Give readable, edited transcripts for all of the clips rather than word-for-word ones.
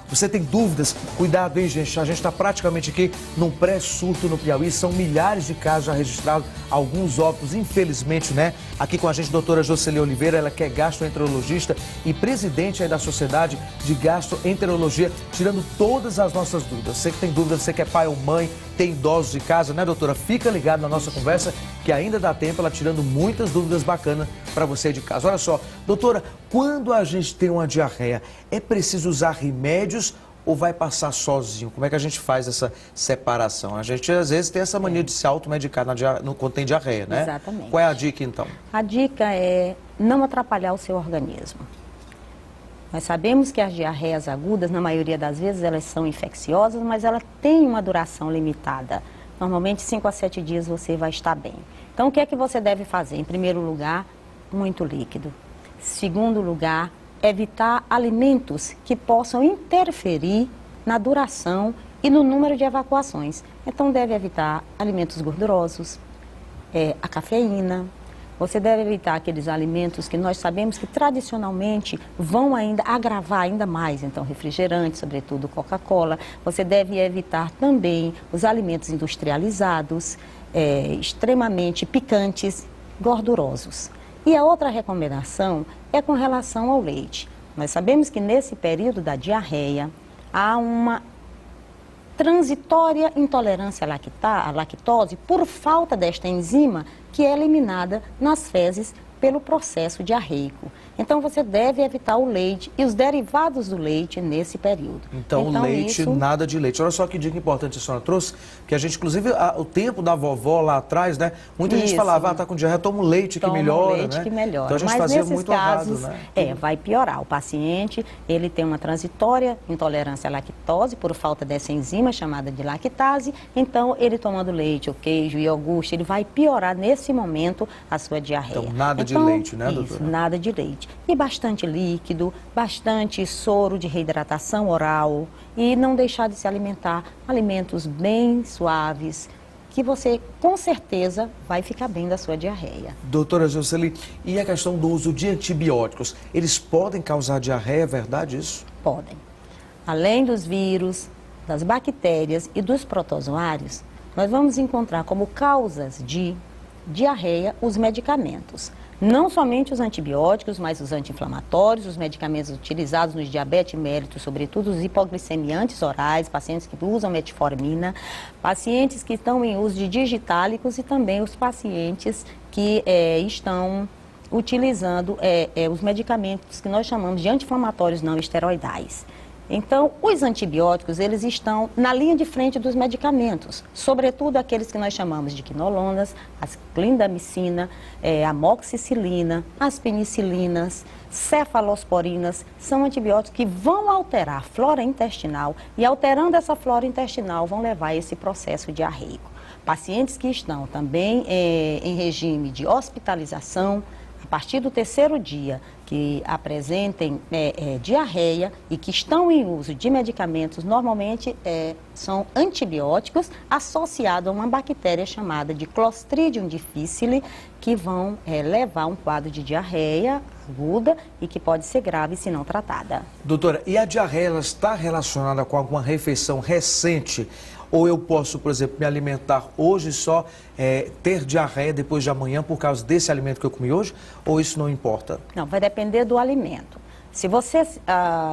Você tem dúvidas? Cuidado, hein, gente? A gente está praticamente aqui num pré-surto no Piauí. São milhares de casos já registrados, alguns óbitos, infelizmente, né? Aqui com a gente, doutora Jocely Oliveira, ela que é gastroenterologista e presidente aí da Sociedade de Gastroenterologia, tirando todas as nossas dúvidas. Você que tem dúvidas, você que é pai ou mãe, tem idosos de casa, né, doutora? Fica ligado na nossa conversa, que ainda dá tempo, ela tirando muitas dúvidas bacanas para você de casa. Olha só, doutora, quando a gente tem uma diarreia, é preciso usar remédios ou vai passar sozinho? Como é que a gente faz essa separação? A gente, às vezes, tem essa mania de se automedicar quando tem diarreia, né? Exatamente. Qual é a dica, então? A dica é não atrapalhar o seu organismo. Nós sabemos que as diarreias agudas, na maioria das vezes, elas são infecciosas, mas ela tem uma duração limitada. Normalmente, 5 a 7 dias você vai estar bem. Então, o que é que você deve fazer? Em primeiro lugar, muito líquido. Segundo lugar, evitar alimentos que possam interferir na duração e no número de evacuações. Então, deve evitar alimentos gordurosos, a cafeína. Você deve evitar aqueles alimentos que nós sabemos que tradicionalmente vão ainda agravar ainda mais. Então, refrigerante, sobretudo Coca-Cola. Você deve evitar também os alimentos industrializados, extremamente picantes, gordurosos. E a outra recomendação é com relação ao leite. Nós sabemos que nesse período da diarreia há uma transitória intolerância à lactose por falta desta enzima que é eliminada nas fezes pelo processo diarreico. Então, você deve evitar o leite e os derivados do leite nesse período. Então leite, nada de leite. Olha só que dica importante a senhora trouxe, que a gente, inclusive, o tempo da vovó lá atrás, né? Muita gente falava, tá com diarreia, toma um leite que melhora, toma um leite que melhora. Então a gente fazia muito errado, né? Vai piorar. O paciente, ele tem uma transitória intolerância à lactose por falta dessa enzima chamada de lactase. Então, ele tomando leite, o queijo, o iogurte, ele vai piorar nesse momento a sua diarreia. Então, nada de leite, né, doutora? Isso, nada de leite. E bastante líquido, bastante soro de reidratação oral e não deixar de se alimentar alimentos bem suaves, que você com certeza vai ficar bem da sua diarreia. Doutora Jocely, e a questão do uso de antibióticos, eles podem causar diarreia, é verdade isso? Podem. Além dos vírus, das bactérias e dos protozoários, nós vamos encontrar como causas de diarreia os medicamentos. Não somente os antibióticos, mas os anti-inflamatórios, os medicamentos utilizados nos diabetes mellitus, sobretudo os hipoglicemiantes orais, pacientes que usam metformina, pacientes que estão em uso de digitálicos e também os pacientes que estão utilizando os medicamentos que nós chamamos de anti-inflamatórios não esteroidais. Então, os antibióticos, eles estão na linha de frente dos medicamentos, sobretudo aqueles que nós chamamos de quinolonas, as clindamicina, amoxicilina, as penicilinas, cefalosporinas, são antibióticos que vão alterar a flora intestinal e, alterando essa flora intestinal, vão levar a esse processo diarreico. Pacientes que estão também em regime de hospitalização, a partir do 3º dia, que apresentem diarreia e que estão em uso de medicamentos, normalmente são antibióticos associados a uma bactéria chamada de Clostridium difficile, que vão levar a um quadro de diarreia aguda e que pode ser grave se não tratada. Doutora, e a diarreia ela está relacionada com alguma refeição recente? Ou eu posso, por exemplo, me alimentar hoje só, ter diarreia depois de amanhã por causa desse alimento que eu comi hoje? Ou isso não importa? Não, vai depender do alimento. Se você,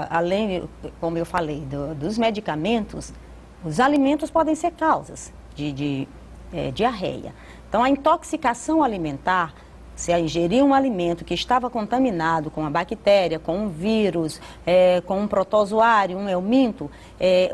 além, como eu falei, dos medicamentos, os alimentos podem ser causas de diarreia. Então, a intoxicação alimentar, se ingerir um alimento que estava contaminado com uma bactéria, com um vírus, com um protozoário, um helminto,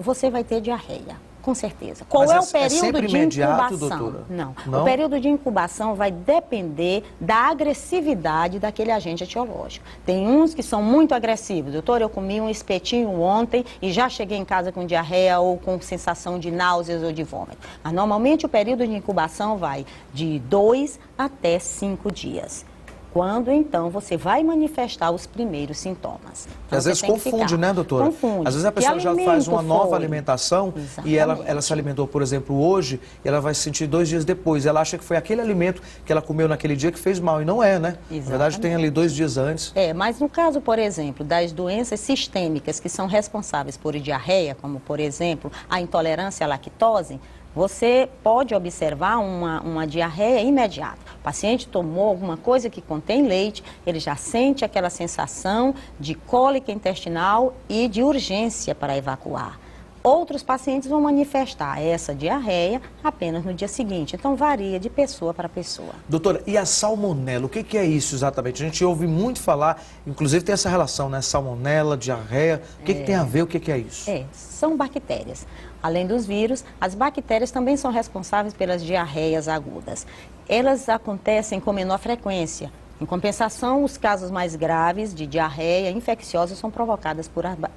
você vai ter diarreia. Com certeza. Qual é o período de incubação? Doutora? Não. O período de incubação vai depender da agressividade daquele agente etiológico. Tem uns que são muito agressivos. Doutor, eu comi um espetinho ontem e já cheguei em casa com diarreia ou com sensação de náuseas ou de vômito. Mas normalmente o período de incubação vai de 2 até 5 dias. quando então você vai manifestar os primeiros sintomas. Então, às vezes confunde, né, doutora? Confunde. Às vezes a pessoa já faz uma nova foi? alimentação e ela se alimentou, por exemplo, hoje, e ela vai se sentir 2 dias depois. Ela acha que foi aquele alimento que ela comeu naquele dia que fez mal, e não é, né? Exatamente. Na verdade, tem ali 2 dias antes. Mas no caso, por exemplo, das doenças sistêmicas que são responsáveis por diarreia, como, por exemplo, a intolerância à lactose, você pode observar uma diarreia imediata. O paciente tomou alguma coisa que contém leite, ele já sente aquela sensação de cólica intestinal e de urgência para evacuar. Outros pacientes vão manifestar essa diarreia apenas no dia seguinte. Então, varia de pessoa para pessoa. Doutora, e a salmonela? O que é isso exatamente? A gente ouve muito falar, inclusive tem essa relação, né? Salmonela, diarreia. O que tem a ver? O que é isso? São bactérias. Além dos vírus, as bactérias também são responsáveis pelas diarreias agudas. Elas acontecem com menor frequência. Em compensação, os casos mais graves de diarreia infecciosa são provocados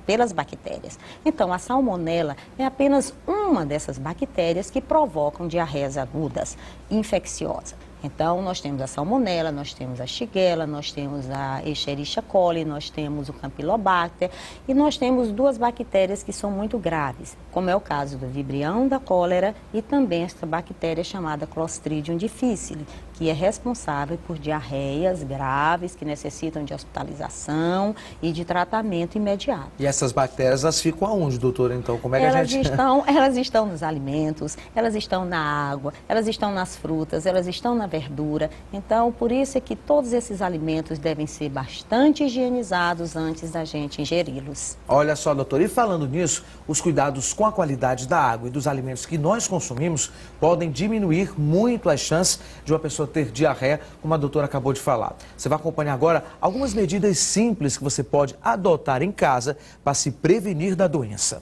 pelas bactérias. Então, a salmonela é apenas uma dessas bactérias que provocam diarreias agudas infecciosas. Então, nós temos a salmonela, nós temos a shigella, nós temos a Escherichia coli, nós temos o Campylobacter e nós temos 2 bactérias que são muito graves, como é o caso do Vibrião da cólera e também esta bactéria chamada Clostridium difficile, que é responsável por diarreias graves que necessitam de hospitalização e de tratamento imediato. E essas bactérias, elas ficam aonde, doutora? Então, como é que elas a gente... Elas estão nos alimentos, elas estão na água, elas estão nas frutas, elas estão na verdura. Então, por isso é que todos esses alimentos devem ser bastante higienizados antes da gente ingeri-los. Olha só, doutor, e falando nisso, os cuidados com a qualidade da água e dos alimentos que nós consumimos podem diminuir muito as chances de uma pessoa ter diarreia, como a doutora acabou de falar. Você vai acompanhar agora algumas medidas simples que você pode adotar em casa para se prevenir da doença.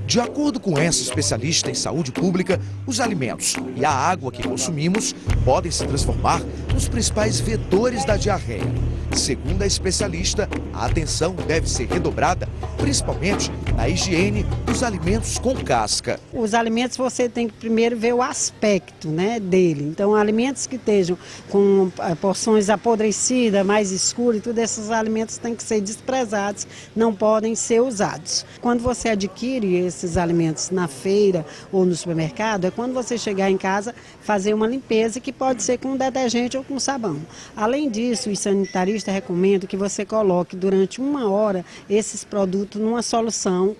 De acordo com essa especialista em saúde pública, os alimentos e a água que consumimos podem se transformar nos principais vetores da diarreia. Segundo a especialista, a atenção deve ser redobrada, principalmente na higiene dos alimentos com casca. Os alimentos você tem que primeiro ver o aspecto, né, dele. Então, alimentos que estejam com porções apodrecidas, mais escuras, todos esses alimentos têm que ser desprezados, não podem ser usados. Quando você adquire esses alimentos na feira ou no supermercado, é quando você chegar em casa fazer uma limpeza que pode ser com detergente ou com sabão. Além disso, os sanitaristas recomendam que você coloque durante 1 hora esses produtos numa solução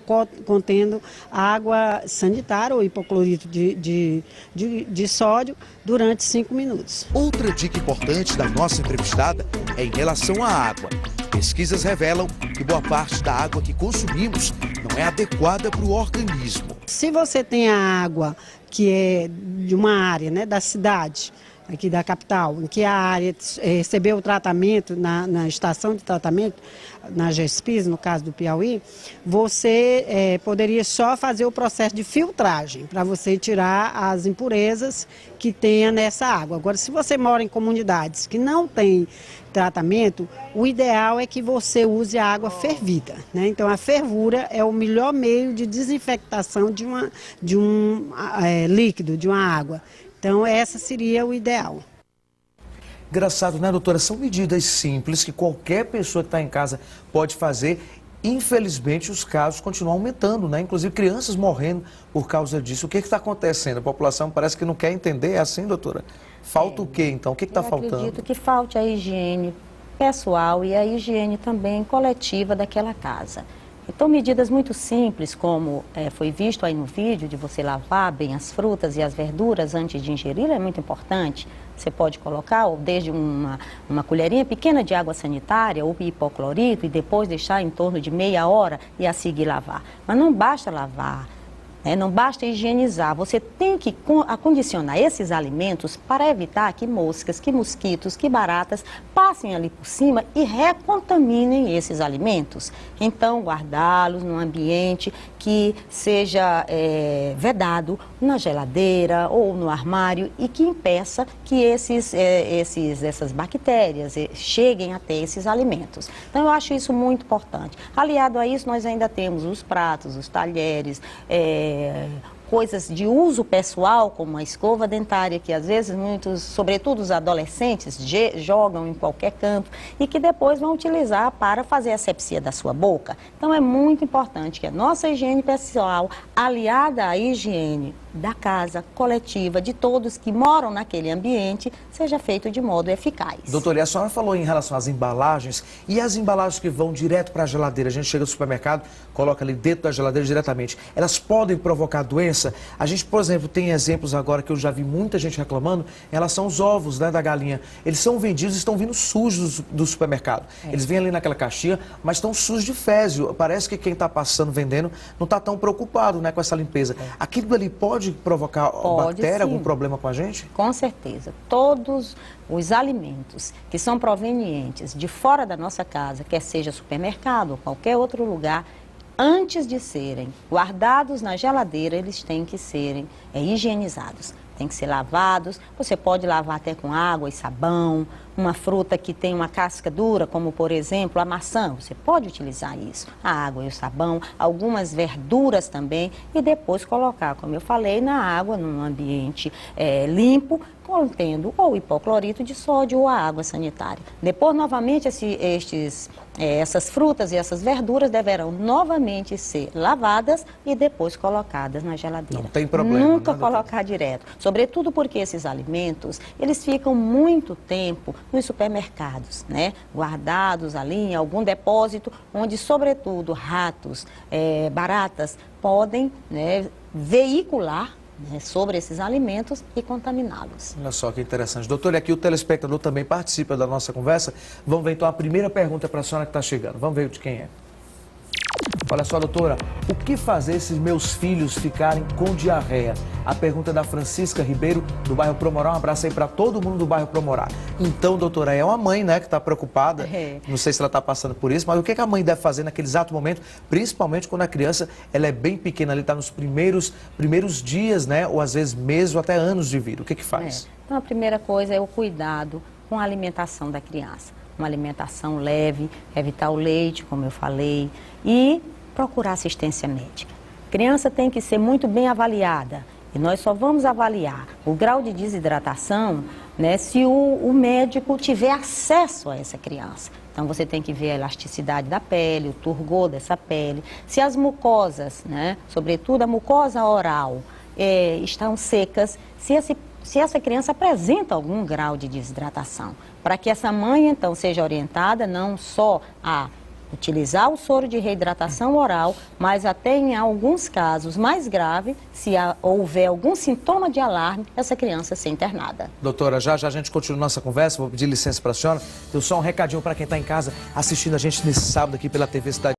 contendo água sanitária ou hipoclorito de sódio durante 5 minutos. Outra dica importante da nossa entrevistada é em relação à água. Pesquisas revelam que boa parte da água que consumimos não é adequada para o organismo. Se você tem a água que é de uma área, né, da cidade, aqui da capital, em que a área recebeu o tratamento na estação de tratamento, na GESPIS, no caso do Piauí, você poderia só fazer o processo de filtragem, para você tirar as impurezas que tenha nessa água. Agora, se você mora em comunidades que não tem tratamento, o ideal é que você use a água fervida, né? Então, a fervura é o melhor meio de desinfectação de um líquido, de uma água. Então, essa seria o ideal. Engraçado, né, doutora? São medidas simples que qualquer pessoa que está em casa pode fazer. Infelizmente, os casos continuam aumentando, né? Inclusive, crianças morrendo por causa disso. O que está acontecendo? A população parece que não quer entender. É assim, doutora? Falta o quê, então? O que está faltando? Eu acredito que falte a higiene pessoal e a higiene também coletiva daquela casa. Então, medidas muito simples, como foi visto aí no vídeo, de você lavar bem as frutas e as verduras antes de ingerir, é muito importante. Você pode colocar desde uma colherinha pequena de água sanitária ou hipoclorito e depois deixar em torno de meia hora e a seguir lavar. Mas não basta lavar, não basta higienizar, você tem que acondicionar esses alimentos para evitar que moscas, que mosquitos, que baratas passem ali por cima e recontaminem esses alimentos. Então, guardá-los num ambiente que seja vedado na geladeira ou no armário e que impeça que essas bactérias cheguem até esses alimentos. Então, eu acho isso muito importante. Aliado a isso, nós ainda temos os pratos, os talheres, coisas de uso pessoal, como a escova dentária, que às vezes muitos, sobretudo os adolescentes, jogam em qualquer canto e que depois vão utilizar para fazer a asepsia da sua boca. Então é muito importante que a nossa higiene pessoal, aliada à higiene da casa, coletiva, de todos que moram naquele ambiente, seja feito de modo eficaz. Doutora, e a senhora falou em relação às embalagens, e as embalagens que vão direto para a geladeira, a gente chega no supermercado, coloca ali dentro da geladeira diretamente, elas podem provocar doença? A gente, por exemplo, tem exemplos agora que eu já vi muita gente reclamando em relação aos ovos, né, da galinha. Eles são vendidos, estão vindo sujos do supermercado. Eles vêm ali naquela caixinha, mas estão sujos de fezes. Parece que quem está passando, vendendo, não está tão preocupado, né, com essa limpeza. Aquilo ali pode provocar bactéria, algum problema com a gente? Com certeza. Todos os alimentos que são provenientes de fora da nossa casa, quer seja supermercado ou qualquer outro lugar, antes de serem guardados na geladeira, eles têm que serem higienizados. Tem que ser lavados, você pode lavar até com água e sabão. Uma fruta que tem uma casca dura, como por exemplo a maçã, você pode utilizar isso, a água e o sabão, algumas verduras também, e depois colocar, como eu falei, na água, num ambiente limpo, contendo ou hipoclorito de sódio ou a água sanitária. Depois, novamente, essas frutas e essas verduras deverão novamente ser lavadas e depois colocadas na geladeira. Não tem problema. Nunca colocar direto. Sobretudo porque esses alimentos, eles ficam muito tempo nos supermercados, né? Guardados ali em algum depósito, onde, sobretudo, ratos, baratas, podem, né, veicular sobre esses alimentos e contaminá-los. Olha só que interessante. Doutor, e aqui o telespectador também participa da nossa conversa. Vamos ver então a primeira pergunta para a senhora que está chegando. Vamos ver de quem é. Olha só, doutora, o que fazer se meus filhos ficarem com diarreia? A pergunta é da Francisca Ribeiro, do bairro Promorá. Um abraço aí para todo mundo do bairro Promorá. Então, doutora, é uma mãe, né, que está preocupada. Não sei se ela está passando por isso, mas o que a mãe deve fazer naquele exato momento, principalmente quando a criança ela é bem pequena, ali está nos primeiros dias, né, ou às vezes meses ou até anos de vida. O que faz? Então, a primeira coisa é o cuidado com a alimentação da criança. Uma alimentação leve, evitar o leite, como eu falei, e procurar assistência médica. A criança tem que ser muito bem avaliada e nós só vamos avaliar o grau de desidratação, né, se o médico tiver acesso a essa criança. Então você tem que ver a elasticidade da pele, o turgor dessa pele, se as mucosas, né, sobretudo a mucosa oral, estão secas, se essa criança apresenta algum grau de desidratação, para que essa mãe então seja orientada não só a utilizar o soro de reidratação oral, mas até em alguns casos mais graves, se houver algum sintoma de alarme, essa criança ser internada. Doutora, já a gente continua nossa conversa, vou pedir licença para a senhora. Deu só um recadinho para quem está em casa assistindo a gente nesse sábado aqui pela TV Cidade.